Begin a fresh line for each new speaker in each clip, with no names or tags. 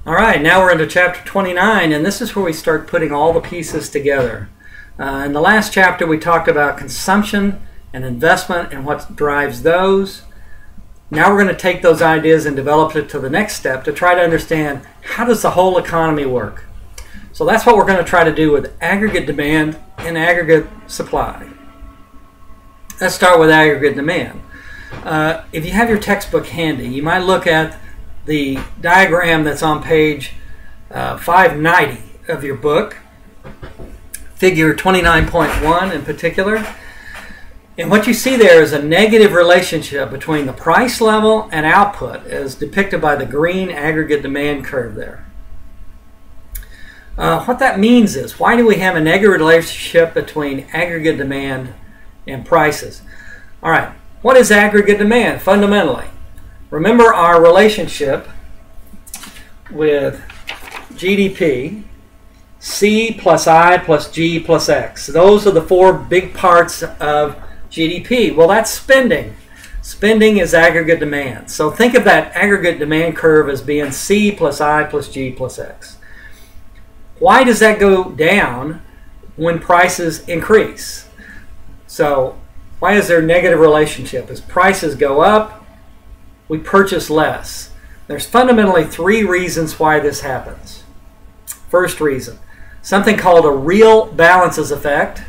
All right, now we're into chapter 29, and this is where we start putting all the pieces together. In the last chapter, we talked about consumption and investment and what drives those. Now we're going to take those ideas and develop it to the next step to try to understand how does the whole economy work. So that's what we're going to try to do with aggregate demand and aggregate supply. Let's start with aggregate demand. If you have your textbook handy, you might look at the diagram that's on page 590 of your book, figure 29.1 in particular. And what you see there is a negative relationship between the price level and output as depicted by the green aggregate demand curve there. What that means is, why do we have a negative relationship between aggregate demand and prices? All right, what is aggregate demand fundamentally? Remember our relationship with GDP, C plus I plus G plus X. Those are the four big parts of GDP. Well, that's spending. Spending is aggregate demand. So think of that aggregate demand curve as being C plus I plus G plus X. Why does that go down when prices increase? So why is there a negative relationship? As prices go up, we purchase less. There's fundamentally three reasons why this happens. First reason, something called a real balances effect,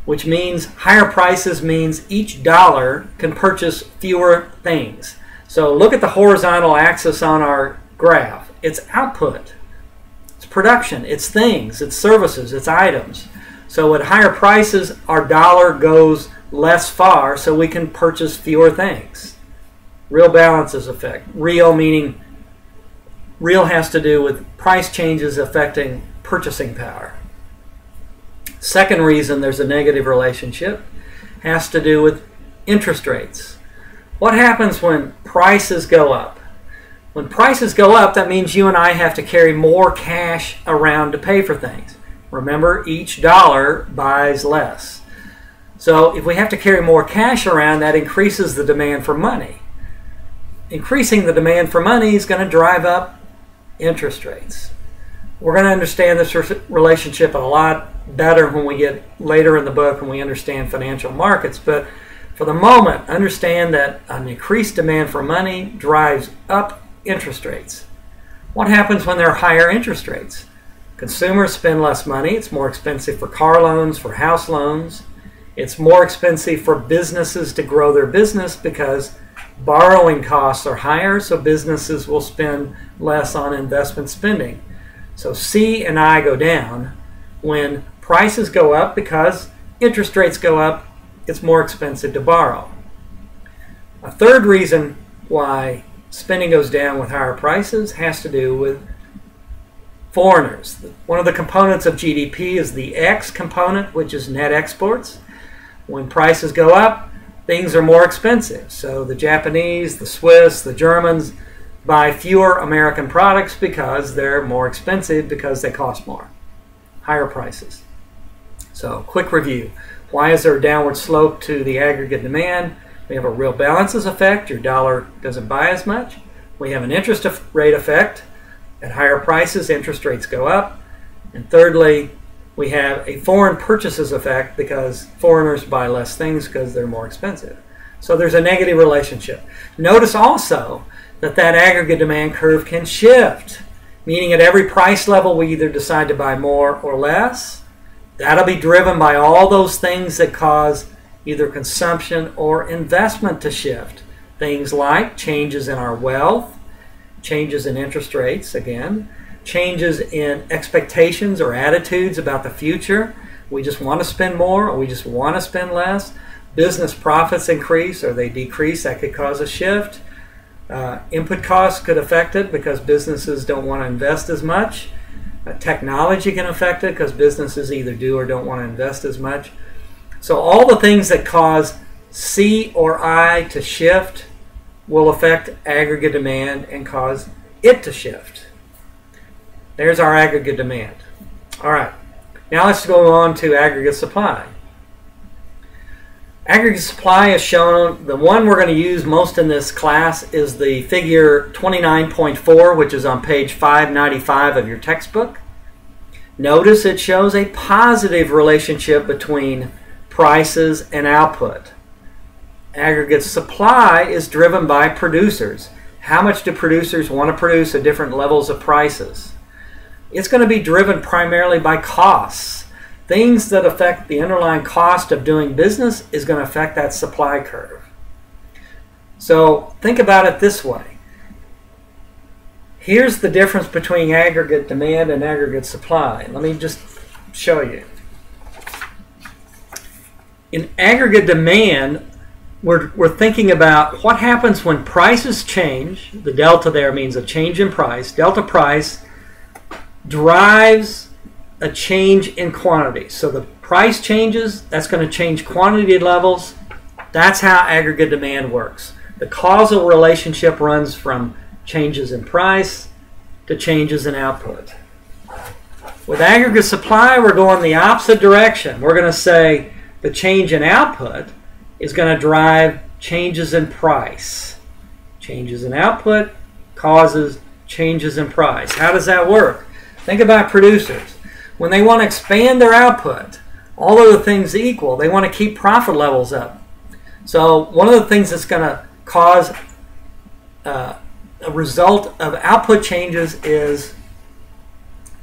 which means higher prices means each dollar can purchase fewer things. So look at the horizontal axis on our graph. It's output, it's production, it's things, it's services, it's items. So at higher prices, our dollar goes less far, so we can purchase fewer things. Real balances effect. Real meaning, real has to do with price changes affecting purchasing power. Second reason there's a negative relationship has to do with interest rates. What happens when prices go up? When prices go up, that means you and I have to carry more cash around to pay for things. Remember, each dollar buys less. So if we have to carry more cash around, that increases the demand for money. Increasing the demand for money is going to drive up interest rates. We're going to understand this relationship a lot better when we get later in the book when we understand financial markets. But for the moment, understand that an increased demand for money drives up interest rates. What happens when there are higher interest rates? Consumers spend less money. It's more expensive for car loans, for house loans. It's more expensive for businesses to grow their business because borrowing costs are higher, so businesses will spend less on investment spending. So C and I go down when prices go up because interest rates go up. It's more expensive to borrow. A third reason why spending goes down with higher prices has to do with foreigners. One of the components of GDP is the X component, which is net exports. When prices go up, things are more expensive. So the Japanese, the Swiss, the Germans buy fewer American products because they're more expensive because they cost more. Higher prices. So quick review. Why is there a downward slope to the aggregate demand? We have a real balances effect. Your dollar doesn't buy as much. We have an interest rate effect. At higher prices, interest rates go up. And thirdly, we have a foreign purchases effect because foreigners buy less things because they're more expensive. So there's a negative relationship. Notice also that that aggregate demand curve can shift, meaning at every price level we either decide to buy more or less. That'll be driven by all those things that cause either consumption or investment to shift. Things like changes in our wealth, changes in interest rates, again, changes in expectations or attitudes about the future. We just want to spend more or we just want to spend less. Business profits increase or they decrease. That could cause a shift. Input costs could affect it because businesses don't want to invest as much. Technology can affect it because businesses either do or don't want to invest as much. So all the things that cause C or I to shift will affect aggregate demand and cause it to shift. There's our aggregate demand. All right, now let's go on to aggregate supply. Aggregate supply is shown. The one we're going to use most in this class is the figure 29.4, which is on page 595 of your textbook. Notice it shows a positive relationship between prices and output. Aggregate supply is driven by producers. How much do producers want to produce at different levels of prices? It's going to be driven primarily by costs. Things that affect the underlying cost of doing business is going to affect that supply curve. So think about it this way. Here's the difference between aggregate demand and aggregate supply. Let me just show you. In aggregate demand, we're thinking about what happens when prices change. The delta there means a change in price. Delta price drives a change in quantity. So the price changes, that's going to change quantity levels. That's how aggregate demand works. The causal relationship runs from changes in price to changes in output. With aggregate supply, we're going the opposite direction. We're going to say the change in output is going to drive changes in price. Changes in output causes changes in price. How does that work? Think about producers. When they want to expand their output, all other things equal, they want to keep profit levels up. So one of the things that's going to cause a result of output changes is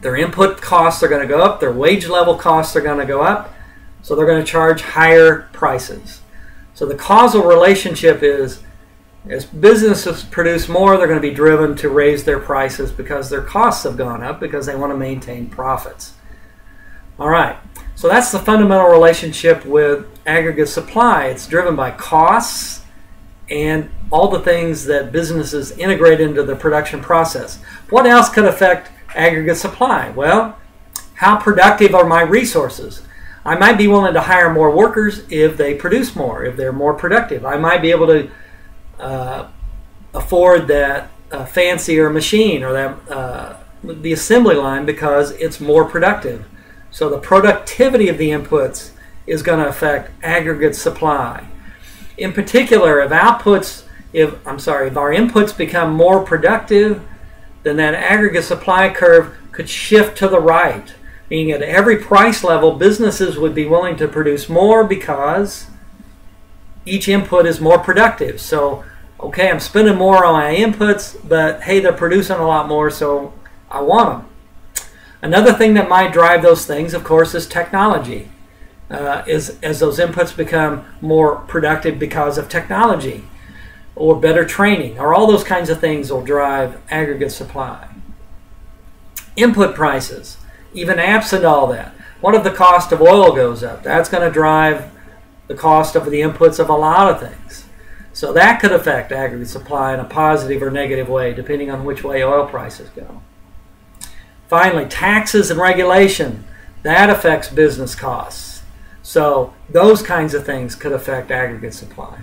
their input costs are going to go up, their wage level costs are going to go up, so they're going to charge higher prices. So the causal relationship is, as businesses produce more, they're going to be driven to raise their prices because their costs have gone up because they want to maintain profits. All right, so that's the fundamental relationship with aggregate supply. It's driven by costs and all the things that businesses integrate into the production process. What else could affect aggregate supply? Well, how productive are my resources? I might be willing to hire more workers if they produce more, if they're more productive. I might be able to afford that fancier machine or that the assembly line because it's more productive. So the productivity of the inputs is going to affect aggregate supply. In particular, if our inputs become more productive, then that aggregate supply curve could shift to the right, meaning at every price level, businesses would be willing to produce more because each input is more productive. So, okay, I'm spending more on my inputs, but hey, they're producing a lot more, so I want them. Another thing that might drive those things, of course, is technology. As those inputs become more productive because of technology or better training, or all those kinds of things will drive aggregate supply. Input prices, even absent all that. What if the cost of oil goes up? That's going to drive the cost of the inputs of a lot of things. So that could affect aggregate supply in a positive or negative way, depending on which way oil prices go. Finally, taxes and regulation. That affects business costs. So those kinds of things could affect aggregate supply.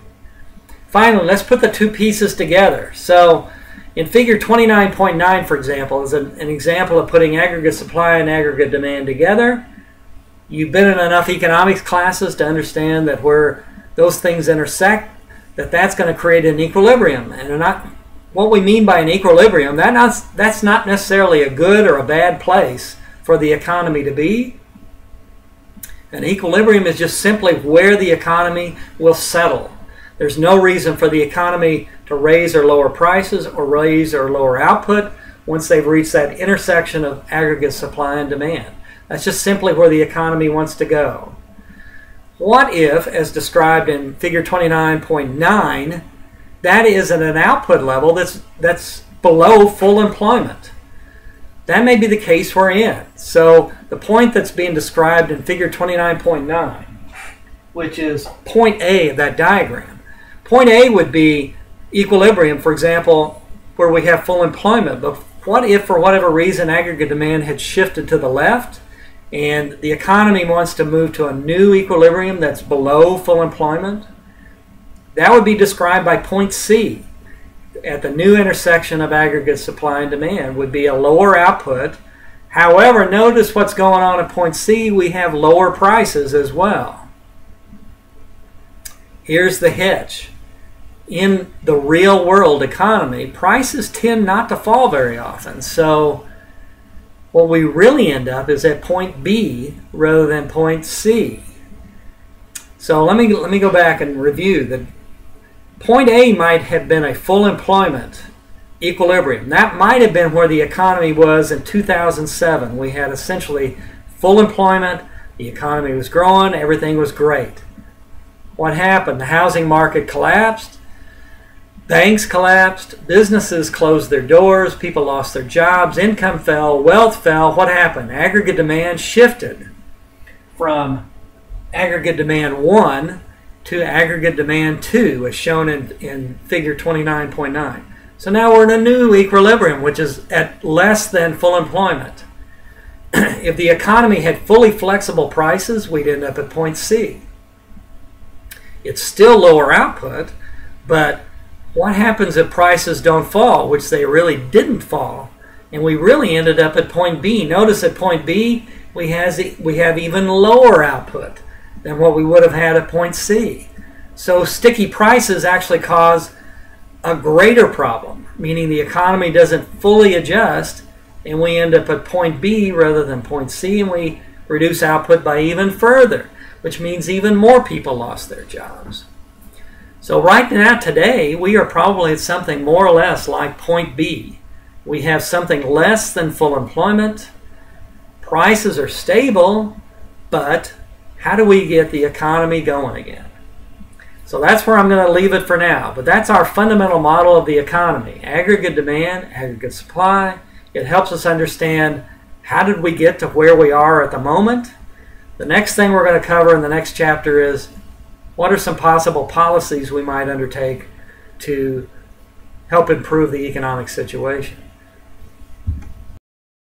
Finally, let's put the two pieces together. So in figure 29.9, for example, is an example of putting aggregate supply and aggregate demand together. You've been in enough economics classes to understand that where those things intersect, that's going to create an equilibrium. And what we mean by an equilibrium, that's not necessarily a good or a bad place for the economy to be. An equilibrium is just simply where the economy will settle. There's no reason for the economy to raise or lower prices or raise or lower output once they've reached that intersection of aggregate supply and demand. That's just simply where the economy wants to go. What if, as described in figure 29.9, that is at an output level that's below full employment? That may be the case we're in. So the point that's being described in figure 29.9, which is point A of that diagram. Point A would be equilibrium, for example, where we have full employment. But what if, for whatever reason, aggregate demand had shifted to the left and the economy wants to move to a new equilibrium that's below full employment? That would be described by point C. At the new intersection of aggregate supply and demand would be a lower output. However, notice what's going on at point C. We have lower prices as well. here's the hitch. In the real world economy, prices tend not to fall very often. So what we really end up is at point B rather than point C. So let me go back and review. The point A might have been a full employment equilibrium. That might have been where the economy was in 2007. We had essentially full employment, the economy was growing, everything was great. What happened? The housing market collapsed, banks collapsed, businesses closed their doors, people lost their jobs, income fell, wealth fell. What happened? Aggregate demand shifted from aggregate demand 1 to aggregate demand 2, as shown in figure 29.9. So now we're in a new equilibrium, which is at less than full employment. If the economy had fully flexible prices, we'd end up at point C. It's still lower output, but what happens if prices don't fall, which they really didn't fall, and we really ended up at point B? Notice at point B, we have even lower output than what we would have had at point C. So sticky prices actually cause a greater problem, meaning the economy doesn't fully adjust, and we end up at point B rather than point C, and we reduce output by even further, which means even more people lost their jobs. So right now, today, we are probably at something more or less like point B. We have something less than full employment. Prices are stable, but how do we get the economy going again? So that's where I'm going to leave it for now. But that's our fundamental model of the economy. Aggregate demand, aggregate supply. It helps us understand how did we get to where we are at the moment. The next thing we're going to cover in the next chapter is what are some possible policies we might undertake to help improve the economic situation.